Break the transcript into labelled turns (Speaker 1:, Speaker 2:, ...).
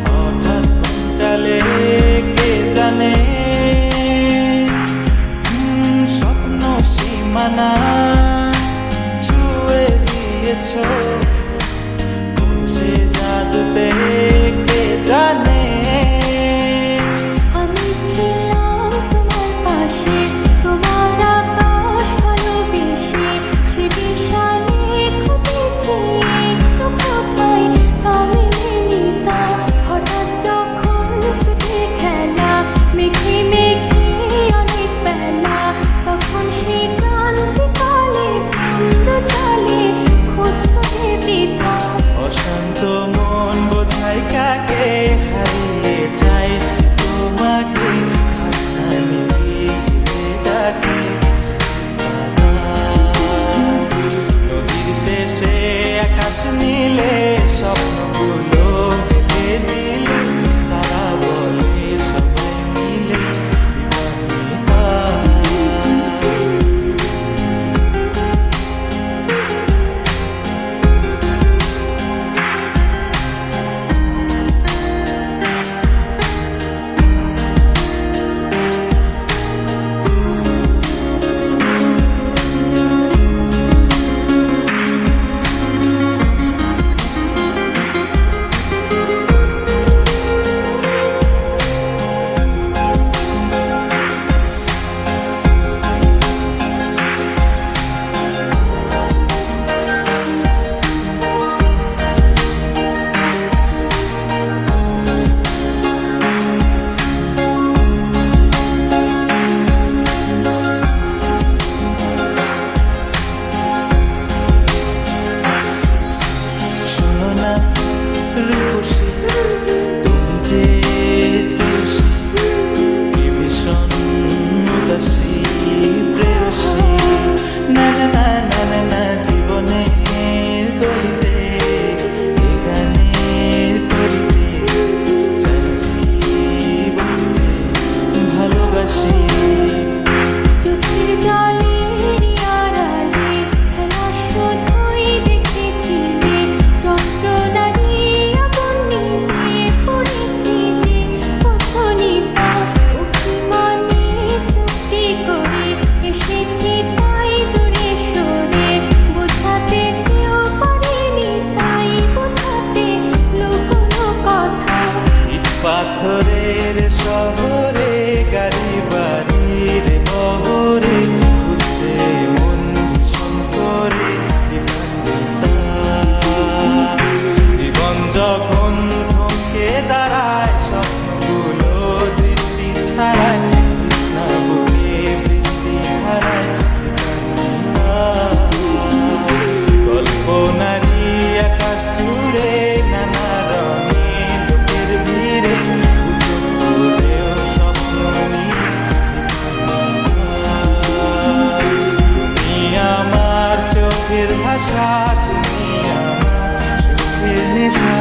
Speaker 1: হঠাৎ কোনকালে কে জানে স্বপ্ন সীমানা ছুঁয়ে দিয়েছ কোন সে জাদুতে কে জানে।
Speaker 2: আমি ছিলাম তোমার পাশে, তোমার আকাশ ভালোবেসে, সে বিশালে খুঁজেছি একটু ফাঁকাই কামিনে নিতা। হঠাৎ যখন ছুটে খেলা মেঘে মেঘে অনেক বেলা, তখন সে ক্রান্তিকালে খন্ড চালে খুঁজছো যে পিতা।
Speaker 1: অশান্ত মন বোঝাই কাকে হারিয়ে চাইছি তোমাকে হাতছানি দিয়ে ডাকে নদীর শেষে আকাশ নীলে স্বপ্নগুলো মেলে দিলে তারা বলে সবাই মিলে দিবানিতা। রূপসী তুমি যে শ্রেয়সী কি ভীষণ উদাসী প্রেয়সী না না না না না না জীবনের গলিতে এ গানের করিতে চাইছি বলতে ভালোবাসি।
Speaker 2: চোখের জলের আড়ালে খেলা শুধুই দেখেছিলে, যন্ত্রণারই আগুন নিয়ে পড়েছি যে বোঝনি তা। অভিমানে চুক্তি করে এসেছি তাই দূরে সরে, বোঝাতে চেয়েও পারিনি তাই বোঝাতে লুকোনো কথা।
Speaker 1: ইট পাথরের শহরে গাড়ি বাড়ির বহরে খুঁজছে মন ভীষণ করে দিবানিতা। জীবন যখন থমকে দাঁড়ায় স্বপ্নগুলো দৃষ্টি ছাড়ায় তৃষ্ণা বুকে বৃষ্টি হারায় দিবানিতা। কল্পনারই আকাশ জুড়ে নানা রঙে লোকের ভিড়ে বুঝেও স্বপ্ন নিয়ে তুমি আমার চোখের ভাষা, তুমি আমার সুখের নেশা।